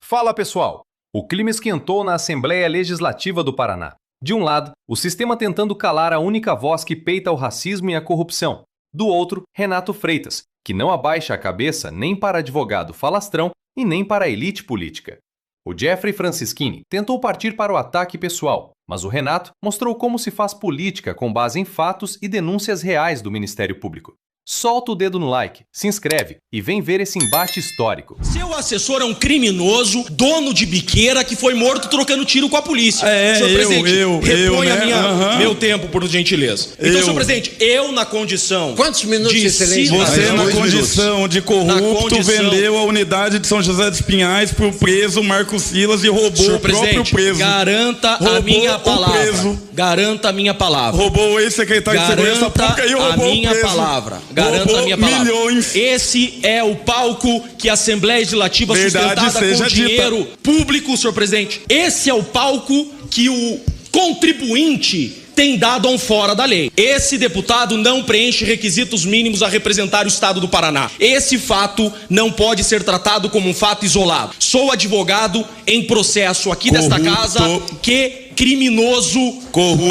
Fala pessoal! O clima esquentou na Assembleia Legislativa do Paraná. De um lado, o sistema tentando calar a única voz que peita o racismo e a corrupção. Do outro, Renato Freitas, que não abaixa a cabeça nem para advogado falastrão e nem para a elite política. O Jeffrey Francischini tentou partir para o ataque pessoal, mas o Renato mostrou como se faz política com base em fatos e denúncias reais do Ministério Público. Solta o dedo no like, se inscreve e vem ver esse embate histórico. Seu assessor é um criminoso, dono de biqueira, que foi morto trocando tiro com a polícia. Senhor presidente, reponha meu tempo, por gentileza. Então, senhor presidente, eu na condição... Quantos minutos, excelência? Você na condição de corrupto vendeu a unidade de São José dos Pinhais pro preso Marcos Silas e roubou o próprio preso. Garanta a minha palavra. Garanta a minha palavra. Roubou o ex-secretário de Segurança Pública e roubou o preso. Garanto a minha palavra. Milhões. Esse é o palco que a Assembleia Legislativa sustentada com dinheiro público, senhor presidente. Esse é o palco que o contribuinte tem dado a um fora da lei. Esse deputado não preenche requisitos mínimos a representar o Estado do Paraná. Esse fato não pode ser tratado como um fato isolado. Sou advogado em processo aqui desta casa que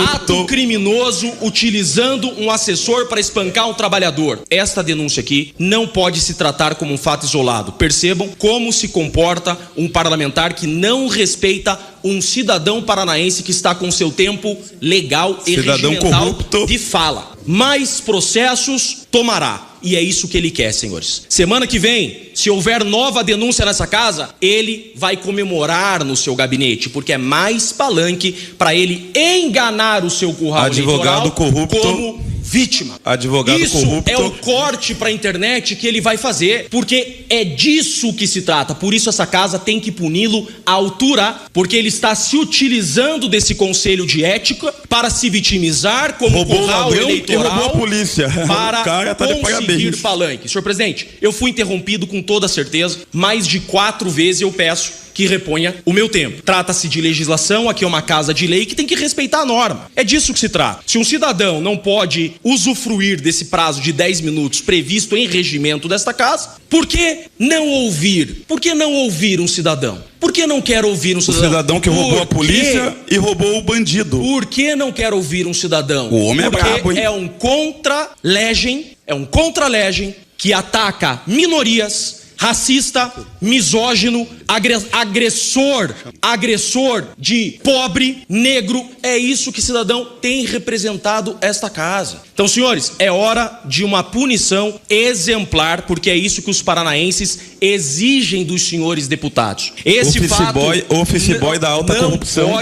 ato criminoso utilizando um assessor para espancar um trabalhador. Esta denúncia aqui não pode se tratar como um fato isolado. Percebam como se comporta um parlamentar que não respeita um cidadão paranaense que está com seu tempo legal e regimental de fala. Mais processos tomará. E é isso que ele quer, senhores. Semana que vem, se houver nova denúncia nessa casa, ele vai comemorar no seu gabinete, porque é mais palanque para ele enganar o seu curral advogado corrupto como vítima. Advogado isso corrupto. É o corte para a internet que ele vai fazer, porque é disso que se trata. Por isso essa casa tem que puni-lo à altura, porque ele está se utilizando desse conselho de ética para se vitimizar como curral eleitoral e roubou a polícia. Para o cara tá conseguir palanque. Senhor presidente, eu fui interrompido com toda certeza. Mais de 4 vezes eu peço que reponha o meu tempo. Trata-se de legislação, aqui é uma casa de lei que tem que respeitar a norma. É disso que se trata. Se um cidadão não pode usufruir desse prazo de 10 minutos previsto em regimento desta casa, por que não ouvir? Por que não ouvir um cidadão? Por que não quer ouvir um cidadão? O cidadão que roubou a polícia e roubou o bandido. Por que não quer ouvir um cidadão? O homem é brabo, hein? É um contra-legem, que ataca minorias, racista, misógino, agressor de pobre, negro. É isso que cidadão tem representado esta casa. Então, senhores, é hora de uma punição exemplar, porque é isso que os paranaenses exigem dos senhores deputados. Office boy da alta corrupção.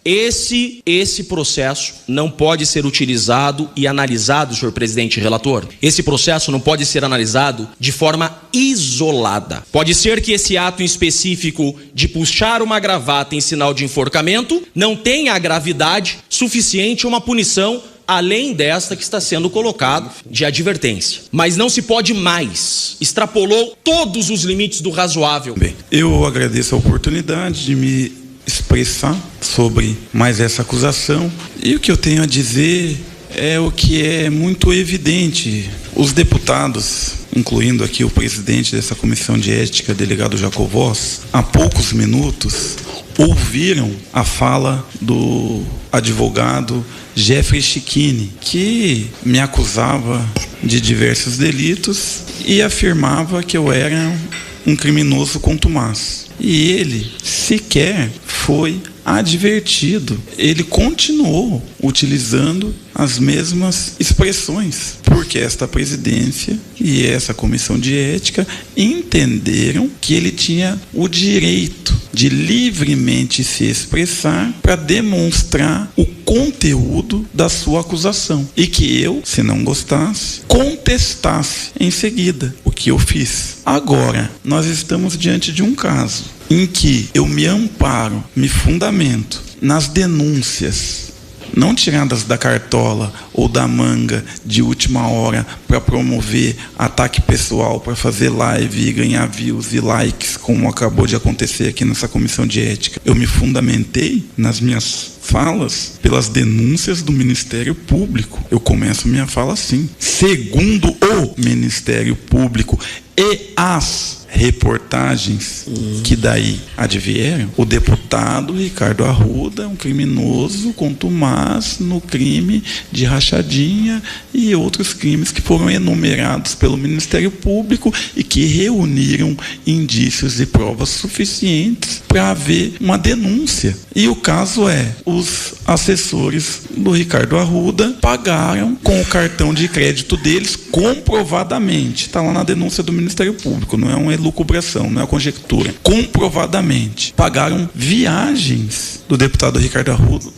Esse processo não pode ser utilizado e analisado, senhor presidente relator. Esse processo não pode ser analisado de forma isolada. Pode ser que esse ato em específico de puxar uma gravata em sinal de enforcamento não tenha a gravidade suficiente a uma punição além desta que está sendo colocado de advertência. Mas não se pode mais. Extrapolou todos os limites do razoável. Bem, eu agradeço a oportunidade de me expressar sobre mais essa acusação. E o que eu tenho a dizer é o que é muito evidente. Os deputados, incluindo aqui o presidente dessa comissão de ética, delegado Jacovós, há poucos minutos ouviram a fala do advogado Jeffrey Francischini, que me acusava de diversos delitos e afirmava que eu era um criminoso contumaz. E ele sequer foi advertido. Ele continuou utilizando as mesmas expressões, porque esta presidência e essa comissão de ética entenderam que ele tinha o direito de livremente se expressar para demonstrar o conteúdo da sua acusação e que eu, se não gostasse, contestasse em seguida, o que eu fiz. Agora, nós estamos diante de um caso em que eu me amparo, me fundamento nas denúncias, não tiradas da cartola ou da manga de última hora para promover ataque pessoal, para fazer live e ganhar views e likes, como acabou de acontecer aqui nessa comissão de ética. Eu me fundamentei nas minhas falas pelas denúncias do Ministério Público. Eu começo minha fala assim: segundo o Ministério Público e as reportagens que daí advieram, o deputado Ricardo Arruda é um criminoso contumaz no crime de rachadinha e outros crimes que foram enumerados pelo Ministério Público e que reuniram indícios e provas suficientes para haver uma denúncia. E o caso é, os assessores do Ricardo Arruda pagaram com o cartão de crédito deles comprovadamente. Está lá na denúncia do Ministério Público, não é uma elucubração, não é uma conjectura. Comprovadamente. Pagaram viagens do deputado Ricardo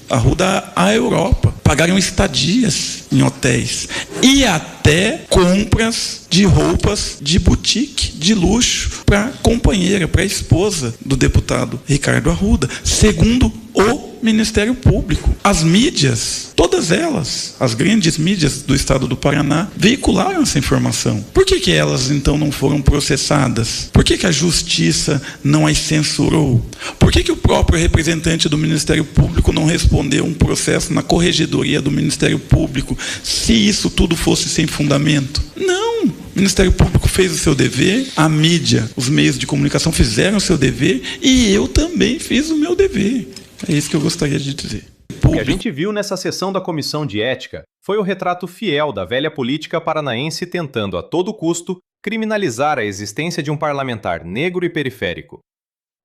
Arruda à Europa. Pagaram estadias em hotéis. E até compras de roupas de boutique, de luxo, para a companheira, para a esposa do deputado Ricardo Arruda. Segundo o Ministério Público. As mídias, todas elas, as grandes mídias do estado do Paraná, veicularam essa informação. Por que elas, então, não foram processadas? Por que a justiça não as censurou? Por que o próprio representante do Ministério Público não respondeu um processo na corregedoria do Ministério Público, se isso tudo fosse sem fundamento? Não! O Ministério Público fez o seu dever, a mídia, os meios de comunicação fizeram o seu dever e eu também fiz o meu dever. É isso que eu gostaria de dizer. O que a gente viu nessa sessão da Comissão de Ética foi o retrato fiel da velha política paranaense tentando, a todo custo, criminalizar a existência de um parlamentar negro e periférico.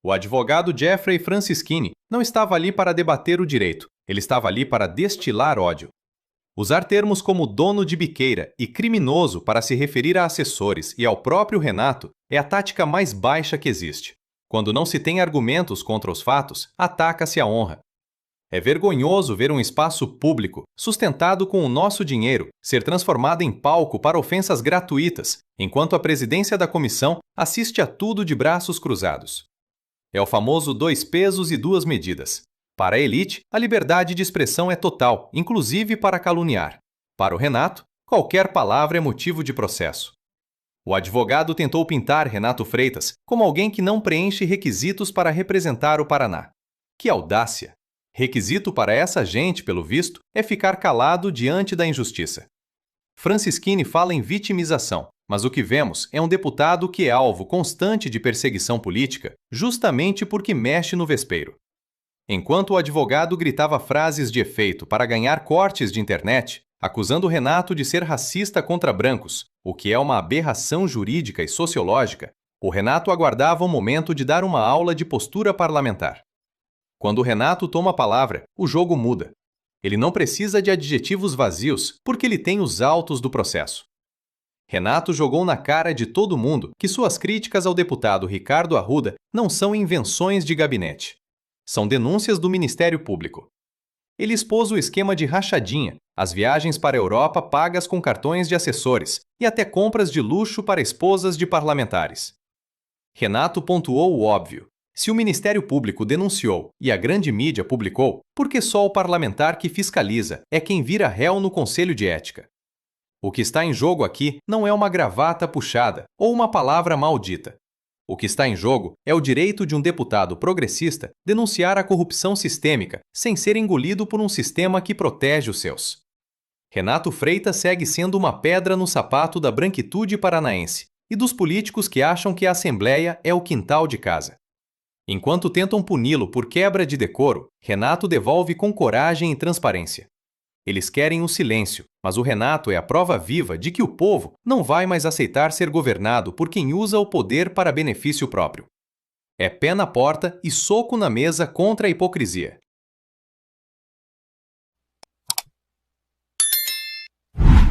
O advogado Jeffrey Francischini não estava ali para debater o direito, ele estava ali para destilar ódio. Usar termos como dono de biqueira e criminoso para se referir a assessores e ao próprio Renato é a tática mais baixa que existe. Quando não se tem argumentos contra os fatos, ataca-se a honra. É vergonhoso ver um espaço público, sustentado com o nosso dinheiro, ser transformado em palco para ofensas gratuitas, enquanto a presidência da comissão assiste a tudo de braços cruzados. É o famoso 2 pesos e 2 medidas. Para a elite, a liberdade de expressão é total, inclusive para caluniar. Para o Renato, qualquer palavra é motivo de processo. O advogado tentou pintar Renato Freitas como alguém que não preenche requisitos para representar o Paraná. Que audácia! Requisito para essa gente, pelo visto, é ficar calado diante da injustiça. Francischini fala em vitimização, mas o que vemos é um deputado que é alvo constante de perseguição política justamente porque mexe no vespeiro. Enquanto o advogado gritava frases de efeito para ganhar cortes de internet, acusando Renato de ser racista contra brancos, o que é uma aberração jurídica e sociológica, o Renato aguardava o momento de dar uma aula de postura parlamentar. Quando o Renato toma a palavra, o jogo muda. Ele não precisa de adjetivos vazios, porque ele tem os autos do processo. Renato jogou na cara de todo mundo que suas críticas ao deputado Ricardo Arruda não são invenções de gabinete. São denúncias do Ministério Público. Ele expôs o esquema de rachadinha, as viagens para a Europa pagas com cartões de assessores e até compras de luxo para esposas de parlamentares. Renato pontuou o óbvio. Se o Ministério Público denunciou e a grande mídia publicou, por que só o parlamentar que fiscaliza é quem vira réu no Conselho de Ética? O que está em jogo aqui não é uma gravata puxada ou uma palavra maldita. O que está em jogo é o direito de um deputado progressista denunciar a corrupção sistêmica sem ser engolido por um sistema que protege os seus. Renato Freitas segue sendo uma pedra no sapato da branquitude paranaense e dos políticos que acham que a Assembleia é o quintal de casa. Enquanto tentam puni-lo por quebra de decoro, Renato devolve com coragem e transparência. Eles querem o silêncio, mas o Renato é a prova viva de que o povo não vai mais aceitar ser governado por quem usa o poder para benefício próprio. É pé na porta e soco na mesa contra a hipocrisia.